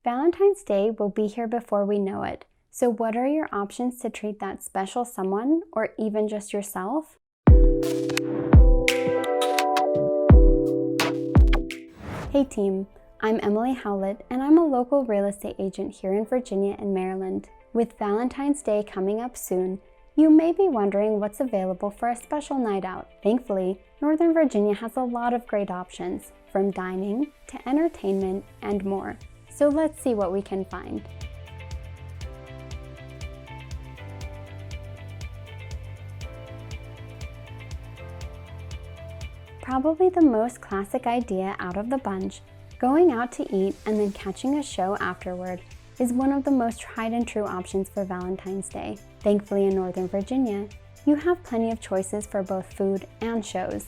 Valentine's Day will be here before we know it, so what are your options to treat that special someone, or even just yourself? Hey team, I'm Emily Howlett, and I'm a local real estate agent here in Virginia and Maryland. With Valentine's Day coming up soon, you may be wondering what's available for a special night out. Thankfully, Northern Virginia has a lot of great options, from dining to entertainment and more. So let's see what we can find. Probably the most classic idea out of the bunch, going out to eat and then catching a show afterward, is one of the most tried and true options for Valentine's Day. Thankfully in Northern Virginia, you have plenty of choices for both food and shows.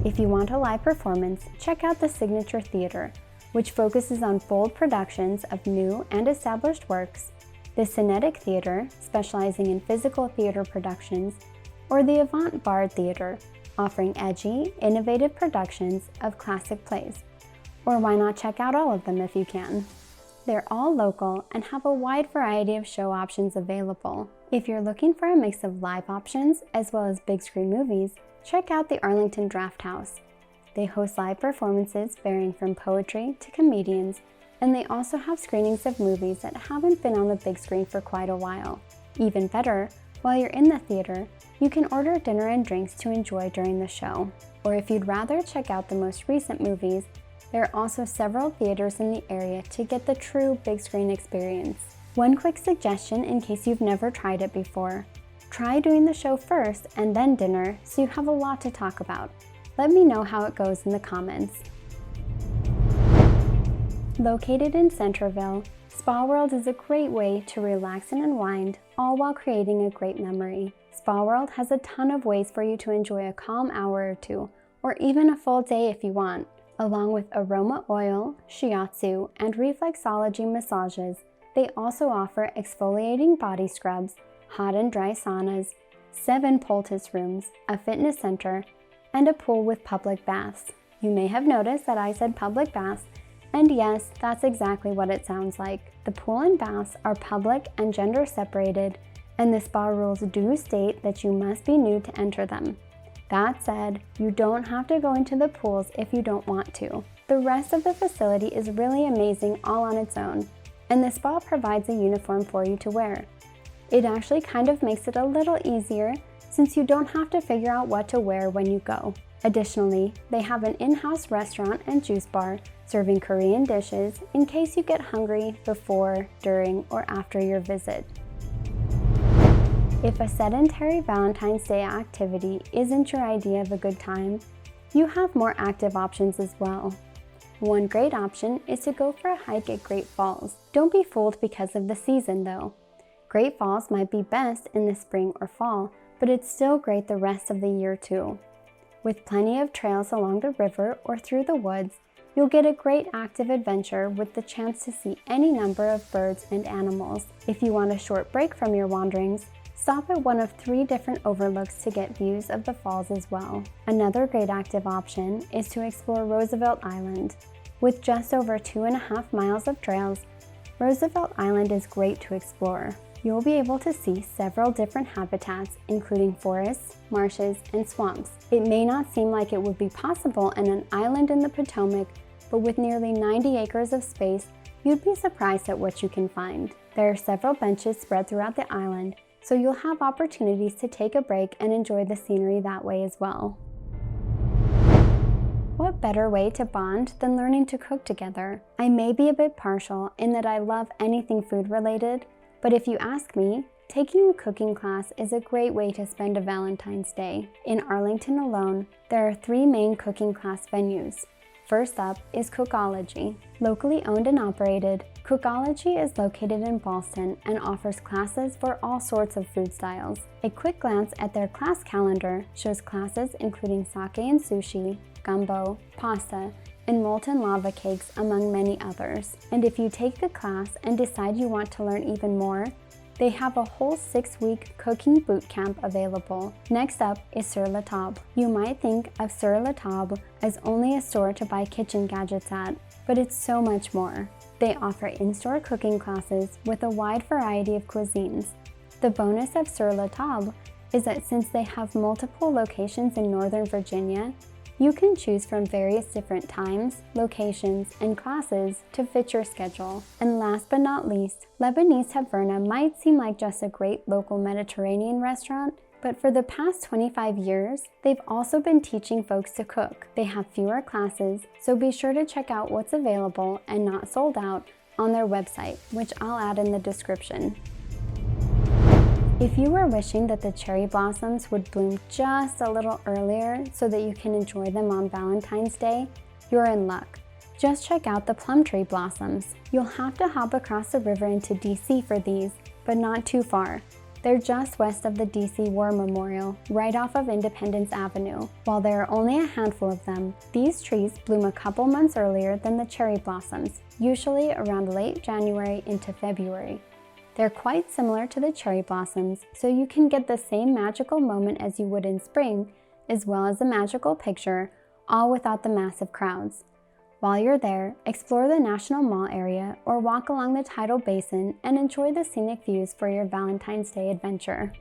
If you want a live performance, check out the Signature Theater, which focuses on bold productions of new and established works, the Connecticut Theater, specializing in physical theater productions, or the Avant-Garde Theater, offering edgy, innovative productions of classic plays. Or why not check out all of them if you can? They're all local and have a wide variety of show options available. If you're looking for a mix of live options as well as big screen movies, check out the Arlington Draft House. They host live performances varying from poetry to comedians, and they also have screenings of movies that haven't been on the big screen for quite a while. Even better, while you're in the theater, you can order dinner and drinks to enjoy during the show. Or if you'd rather check out the most recent movies, there are also several theaters in the area to get the true big screen experience. One quick suggestion in case you've never tried it before: try doing the show first and then dinner so you have a lot to talk about. Let me know how it goes in the comments. Located in Centerville, Spa World is a great way to relax and unwind, all while creating a great memory. Spa World has a ton of ways for you to enjoy a calm hour or two, or even a full day if you want. Along with aroma oil, shiatsu, and reflexology massages, they also offer exfoliating body scrubs, hot and dry saunas, 7 poultice rooms, a fitness center, and a pool with public baths. You may have noticed that I said public baths, and yes, that's exactly what it sounds like. The pool and baths are public and gender separated, and the spa rules do state that you must be nude to enter them. That said, you don't have to go into the pools if you don't want to. The rest of the facility is really amazing all on its own, and the spa provides a uniform for you to wear. It actually kind of makes it a little easier since you don't have to figure out what to wear when you go. Additionally, they have an in-house restaurant and juice bar serving Korean dishes in case you get hungry before, during, or after your visit. If a sedentary Valentine's Day activity isn't your idea of a good time, you have more active options as well. One great option is to go for a hike at Great Falls. Don't be fooled because of the season though. Great Falls might be best in the spring or fall, but it's still great the rest of the year too. With plenty of trails along the river or through the woods, you'll get a great active adventure with the chance to see any number of birds and animals. If you want a short break from your wanderings, stop at one of 3 different overlooks to get views of the falls as well. Another great active option is to explore Roosevelt Island. With just over 2.5 miles of trails, Roosevelt Island is great to explore. You'll be able to see several different habitats, including forests, marshes, and swamps. It may not seem like it would be possible in an island in the Potomac, but with nearly 90 acres of space, you'd be surprised at what you can find. There are several benches spread throughout the island, so you'll have opportunities to take a break and enjoy the scenery that way as well. What better way to bond than learning to cook together? I may be a bit partial in that I love anything food related, but if you ask me, taking a cooking class is a great way to spend a Valentine's Day. In Arlington alone, there are 3 main cooking class venues. First up is Cookology. Locally owned and operated, Cookology is located in Ballston and offers classes for all sorts of food styles. A quick glance at their class calendar shows classes including sake and sushi, gumbo, pasta, and molten lava cakes, among many others. And if you take the class and decide you want to learn even more, they have a whole 6-week cooking boot camp available. Next up is Sur La Table. You might think of Sur La Table as only a store to buy kitchen gadgets at, but it's so much more. They offer in-store cooking classes with a wide variety of cuisines. The bonus of Sur La Table is that since they have multiple locations in Northern Virginia, you can choose from various different times, locations, and classes to fit your schedule. And last but not least, Lebanese Taverna might seem like just a great local Mediterranean restaurant, but for the past 25 years, they've also been teaching folks to cook. They have fewer classes, so be sure to check out what's available and not sold out on their website, which I'll add in the description. If you were wishing that the cherry blossoms would bloom just a little earlier so that you can enjoy them on Valentine's Day, you're in luck. Just check out the plum tree blossoms. You'll have to hop across the river into DC for these, but not too far. They're just west of the DC War Memorial, right off of Independence Avenue. While there are only a handful of them, these trees bloom a couple months earlier than the cherry blossoms, usually around late January into February. They're quite similar to the cherry blossoms, so you can get the same magical moment as you would in spring, as well as a magical picture, all without the massive crowds. While you're there, explore the National Mall area or walk along the tidal basin and enjoy the scenic views for your Valentine's Day adventure.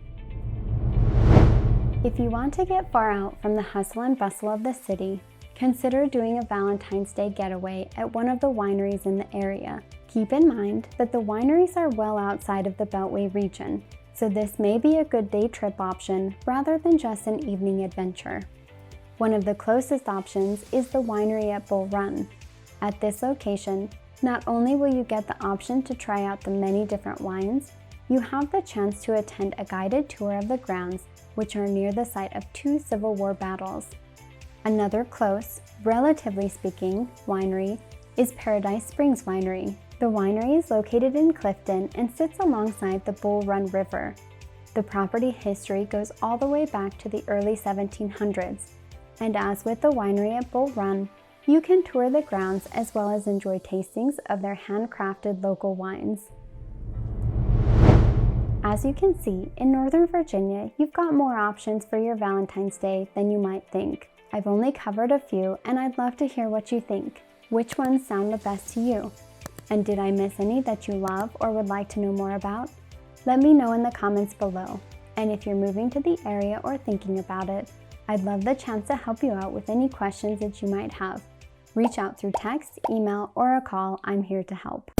If you want to get far out from the hustle and bustle of the city, consider doing a Valentine's Day getaway at one of the wineries in the area. Keep in mind that the wineries are well outside of the Beltway region, so this may be a good day trip option rather than just an evening adventure. One of the closest options is the winery at Bull Run. At this location, not only will you get the option to try out the many different wines, you have the chance to attend a guided tour of the grounds, which are near the site of 2 Civil War battles. Another close, relatively speaking, winery is Paradise Springs Winery. The winery is located in Clifton and sits alongside the Bull Run River. The property history goes all the way back to the early 1700s, and as with the winery at Bull Run, you can tour the grounds as well as enjoy tastings of their handcrafted local wines. As you can see, in Northern Virginia, you've got more options for your Valentine's Day than you might think. I've only covered a few, and I'd love to hear what you think. Which ones sound the best to you? And did I miss any that you love or would like to know more about? Let me know in the comments below. And if you're moving to the area or thinking about it, I'd love the chance to help you out with any questions that you might have. Reach out through text, email, or a call. I'm here to help.